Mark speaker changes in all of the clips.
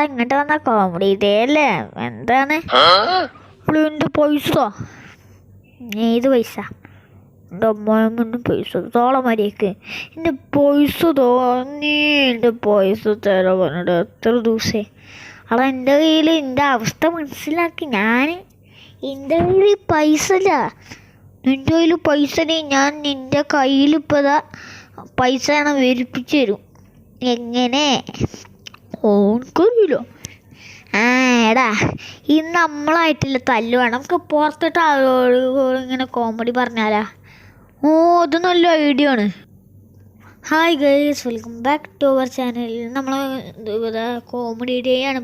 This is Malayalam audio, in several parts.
Speaker 1: ഇങ്ങോട്ട് വന്ന കോമഡി ഡേ അല്ലേ? എന്താണ് എൻ്റെ പൈസ? ഏത് പൈസ? എൻ്റെ അമ്മായിമ്മൻ്റെ പൈസ തോളം മരിയേക്ക്. എൻ്റെ പൈസ തോന്നി, എൻ്റെ പൈസ തരാൻ പറഞ്ഞിട്ട് എത്ര ദിവസമായി. അവിടെ എൻ്റെ കയ്യിൽ എൻ്റെ അവസ്ഥ മനസ്സിലാക്കി. എൻ്റെ കയ്യിൽ പൈസ ഇല്ല. നിൻ്റെ കയ്യിൽ പൈസ ഞാൻ നിൻ്റെ കയ്യിൽ ഇപ്പോൾ പൈസ veriപ്പിച്ച് തരും. എങ്ങനെ? ഓർക്കറിയില്ല. എടാ ഇന്ന് നമ്മളായിട്ടില്ല തല്ലുവാണ്. നമുക്ക് പുറത്തിട്ട് ആളോട് ഇങ്ങനെ കോമഡി പറഞ്ഞാലാ? അത് നല്ല ഐഡിയ ആണ്. Hi guys, welcome back to our channel. നമ്മൾ കോമഡി ഡേ ആണ്.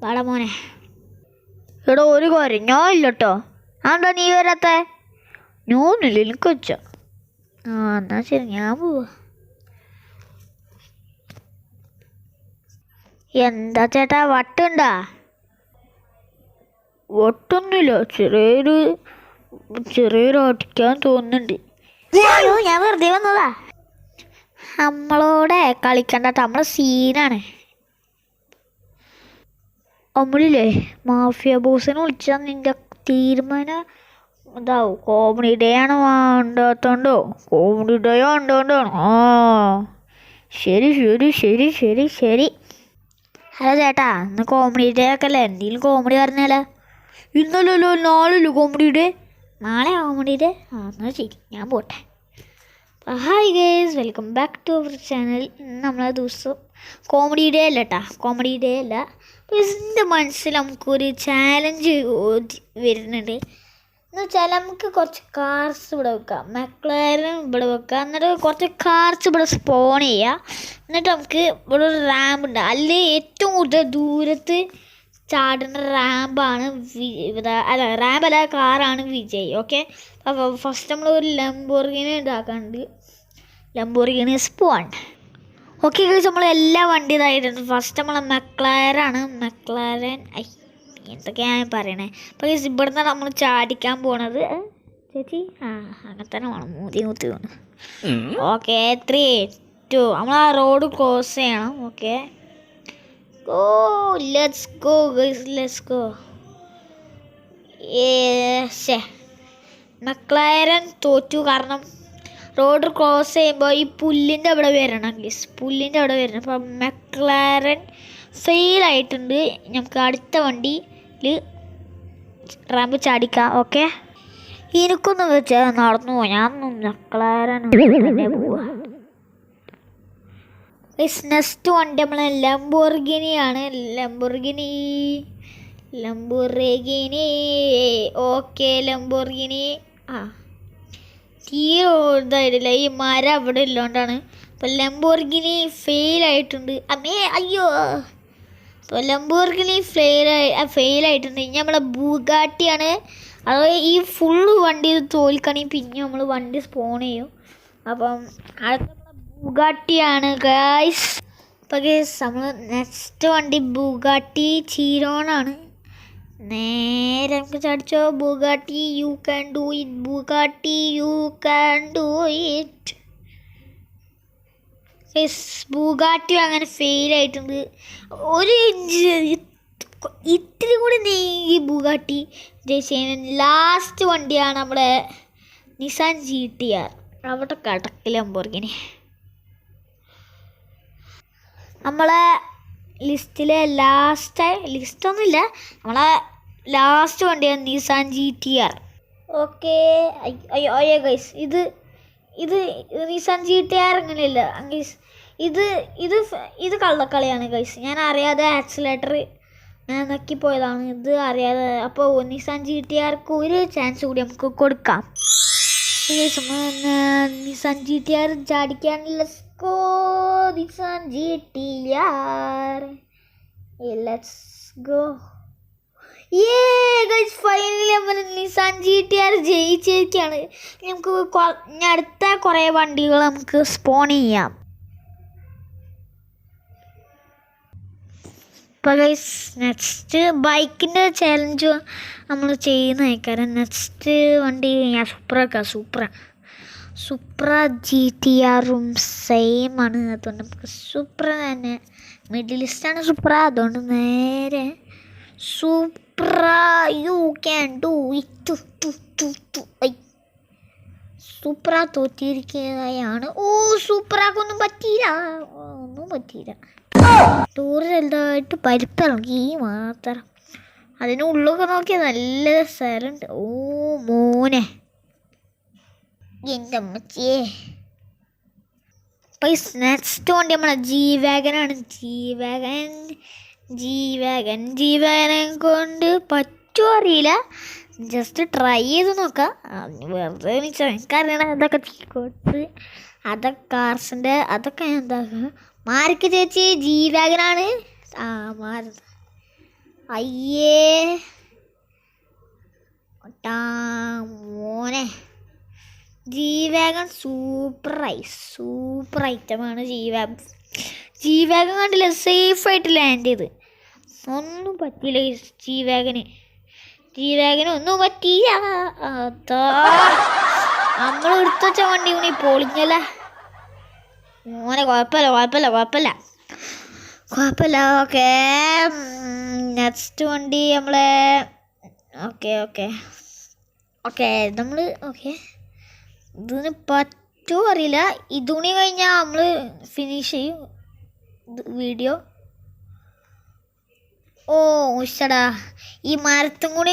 Speaker 1: ബാള മോനെ. എടാ ഒരു കാര്യം, ഞാൻ ഇല്ല കേട്ടോ. എന്താ നീ വരാത്ത? ഞാനില്ല, എനിക്ക് വെച്ച. എന്നാ ശരി, ഞാൻ പോവാ. എന്താ ചേട്ടാ, വട്ടുണ്ടാ? വട്ടൊന്നുമില്ല, ചെറിയൊരു അടിക്കാൻ തോന്നുന്നുണ്ട്. ഞാൻ വെറുതെ വന്നതാ. നമ്മളോടെ കളിക്കണ്ട, നമ്മളെ സീനാണ്. നമ്മളില്ലേ മാഫിയ ബോസിനെ വിളിച്ചാൽ നിന്റെ തീരുമാനം ഇതാവും. കോമഡി ഡേ ആണ് വേണ്ടാത്തോണ്ടോ? Comedy day വേണ്ടോണ്ടാണ്. ശരി ശരി ശരി ശരി ശരി. ഹലോ ചേട്ടാ, ഇന്ന് കോമഡി ഡേ ഒക്കെ അല്ലേ? എന്തെങ്കിലും കോമഡി പറഞ്ഞാലോ? ഇന്നല്ലല്ലോ, നാളെയല്ലോ കോമഡി ഡേ. നാളെ കോമഡി ഡേ? എന്നാൽ ശരി, ഞാൻ പോട്ടെ. Hi guys, welcome back to our channel. നമ്മളെ ദിവസം കോമഡി ഡേ അല്ല കേട്ടാ, കോമഡി ഡേ അല്ല. എൻ്റെ മനസ്സിൽ നമുക്കൊരു ചാലഞ്ച് വരുന്നുണ്ട്. എന്ന് വെച്ചാൽ നമുക്ക് കുറച്ച് കാർസ് ഇവിടെ വെക്കാം, മെക്ലാരൻ ഇവിടെ വെക്കാം. എന്നിട്ട് കുറച്ച് കാർസ് ഇവിടെ സ്പോൺ ചെയ്യുക. എന്നിട്ട് നമുക്ക് ഇവിടെ ഒരു റാമ്പ് ഉണ്ട്. അതിൽ ഏറ്റവും കൂടുതൽ ദൂരത്ത് ചാടുന്ന റാമ്പാണ് റാമ്പല്ല, കാറാണ് വിജയ്. ഓക്കെ, അപ്പോൾ ഫസ്റ്റ് നമ്മൾ ഒരു ലംബോർഗിനി ഇതാക്കാണ്ട്. Lamborghini spawn. ഓക്കെ ഗൈസ്, നമ്മൾ എല്ലാ വണ്ടി ഇതായിട്ടുണ്ട്. ഫസ്റ്റ് നമ്മൾ മെക്ലാരൻ എന്തൊക്കെയാണ് ഞാൻ പറയണേ. അപ്പോൾ ഗൈസ്, ഇവിടുന്ന് നമ്മൾ ചാടിക്കാൻ പോണത്. ചേച്ചി അങ്ങനെ തന്നെ വേണം, മൂതി കുത്തി വേണം. ഓക്കെ, 3, 2 നമ്മൾ ആ റോഡ് ക്രോസ് ചെയ്യണം. Okay, let's go guys, let's go. McLaren തോറ്റു, കാരണം റോഡ് ക്രോസ് ചെയ്യുമ്പോൾ ഈ പുല്ലിൻ്റെ അവിടെ വരണം ഗൈസ്, പുല്ലിൻ്റെ അവിടെ വരണം. അപ്പം മെക്ലാരൻ ഫെയിലായിട്ടുണ്ട്. നമുക്ക് അടുത്ത വണ്ടിയിൽ റാമ്പ് ചാടിക്കാം. ഓക്കെ, എനിക്കൊന്നും വെച്ചാൽ നടന്നു പോവാം. ഞാനൊന്നും മെക്ലാരൻ പോവാ. നെക്സ്റ്റ് വണ്ടി നമ്മൾ ലംബോർഗിനിയാണ്. ലംബോർഗിനി. Okay, Lamborghini. തീരെ ഇതായിട്ടില്ല, ഈ മരം അവിടെ ഉള്ളതുകൊണ്ടാണ്. അപ്പോൾ ലംബോർഗിനി ഫെയിലായിട്ടുണ്ട്. അയ്യോ. അപ്പോൾ ലംബോർഗിനി ഫെയിലായിട്ടുണ്ട്. ഇനി നമ്മളെ ബുഗാട്ടിയാണ്. അതായത് ഈ ഫുള്ള് വണ്ടി തോൽക്കണമെങ്കിൽ പിന്നെ നമ്മൾ വണ്ടി സ്പോൺ ചെയ്യും. അപ്പം അടുത്ത ബുഗാട്ടിയാണ് ഗൈസ്. അപ്പോൾ ഗൈസ്, നമ്മൾ നെക്സ്റ്റ് വണ്ടി ബുഗാട്ടി ചീരോണാണ്. നേരെ നമുക്ക് ചടിച്ചോ. Bugatti you can do it. Bugatti you can do it. Guys, Bugatti അങ്ങനെ ഫെയിലായിട്ടുണ്ട്. ഒരു ഇത്തിരി കൂടി നീങ്ങി ബുഗാട്ടി ജയിച്ചു. ലാസ്റ്റ് വണ്ടിയാണ് നമ്മുടെ നിസാൻ GTR. അവിടെ കടക്കില്ല ലംബോർഗിനി. നമ്മളെ ലിസ്റ്റിലെ ലിസ്റ്റൊന്നുമില്ല, നമ്മളെ ലാസ്റ്റ് വണ്ടിയാണ് നിസാൻ GTR. ഓക്കെ, അയ്യോ ഗൈസ്, ഇത് നിസാൻ GTR അങ്ങനെയല്ല ഗൈസ്. ഇത് കള്ളക്കളിയാണ് ഗൈസ്. ഞാൻ അറിയാതെ ആക്സിലേറ്റർ ഞാൻ നക്കിപ്പോയതാണ്, ഇത് അറിയാതെ. അപ്പോൾ നിസാൻ GTRക്ക് ഒരു ചാൻസ് കൂടി നമുക്ക് കൊടുക്കാം. Nissan GTR ചാടിക്കാനുള്ള Nissan GTR. Let's go. Guys, finally നമ്മൾ നിസാൻ GTR ജയിച്ചിരിക്കുകയാണ്. നമുക്ക് അടുത്ത കുറേ വണ്ടികൾ നമുക്ക് സ്പോൺ ചെയ്യാം. അപ്പോൾ ഗൈസ്, നെക്സ്റ്റ് ബൈക്കിൻ്റെ ചാലഞ്ച് നമ്മൾ ചെയ്യുന്നതായിരിക്കും. നെക്സ്റ്റ് വണ്ടി ഞാൻ സൂപ്ര GTRും സെയിം ആണ്. അതുകൊണ്ട് നമുക്ക് സൂപ്ര തന്നെ മിഡിൽ ഈസ്റ്റാണ് സൂപ്ര. അതുകൊണ്ട് നേരെ Supra you can do it. Supra തോറ്റിരിക്കുകയാണ്. ഓ സൂപ്രാക്കൊന്നും പറ്റിയില്ല, ഒന്നും പറ്റിയില്ല. ടൂറ് ചെറുതായിട്ട് പരിപ്പിറങ്ങി മാത്രം. അതിനുള്ളൊക്കെ നോക്കിയാൽ നല്ല സ്ഥലമുണ്ട്. ഓ മോനെ എൻ്റെ അമ്മച്ചിയെ. നെക്സ്റ്റ് വണ്ടി നമ്മളെ G-Wagon. G-Wagon കൊണ്ട് പറ്റുമോ അറിയില്ല, ജസ്റ്റ് ട്രൈ ചെയ്ത് നോക്കാം. വെറുതെ എനിക്കറിയണം അതൊക്കെ കൊടുത്ത് അതൊക്കെ കാർസിൻ്റെ അതൊക്കെ ഞാൻ എന്താക്കുക. മാർക്ക് ചേച്ചി G-Wagon ആ മാറുന്നത്. അയ്യേ മോനെ G-Wagon സൂപ്പർ ഐറ്റമാണ്. G-Wagon കണ്ടില്ല, സേഫായിട്ട് ലാൻഡ് ചെയ്ത്. ഒന്നും പറ്റിയില്ല G-Wagon ഒന്നും പറ്റിയില്ല. അതാ നമ്മൾ എടുത്തു വെച്ച വണ്ടി കൂടി പൊളിഞ്ഞല്ല മോനെ. കുഴപ്പമില്ല. ഓക്കെ നെക്സ്റ്റ് വണ്ടി നമ്മളെ ഓക്കെ നമ്മൾ ഇതിന് പറ്റുമോ അറിയില്ല. ഇതുകൂടി കഴിഞ്ഞാൽ നമ്മൾ ഫിനിഷ് ചെയ്യും വീഡിയോ. ഓ ഉഷടാ, ഈ മരത്തും കൂടി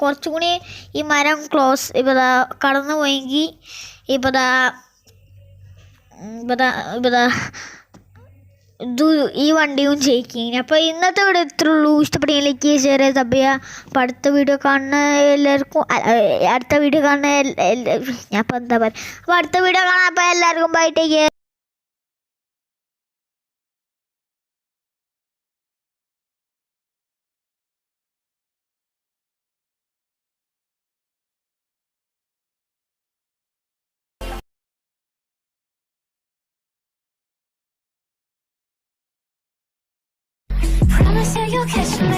Speaker 1: കുറച്ചും കൂടി ഈ മരം ഇപ്പതാ കടന്നു പോയെങ്കിൽ ഇപ്പതാ ഇത് ഈ വണ്ടിയും ജയിക്കും. അപ്പോൾ ഇന്നത്തെ വീഡിയോ ഇത്രയുള്ളൂ. ഇഷ്ടപ്പെട്ടെങ്കിൽ ലൈക്ക് ചെയ്യുക, ഷെയർ ചെയ്യുക, സബ് ചെയ്യുക. അപ്പോൾ അടുത്ത വീഡിയോ കാണുന്ന എല്ലാവർക്കും ഞാൻ ഇപ്പോൾ എന്താ പറയുക. അപ്പോൾ അടുത്ത വീഡിയോ കാണാം. അപ്പോൾ എല്ലാവർക്കും bye, take care.
Speaker 2: Promise you you'll catch me.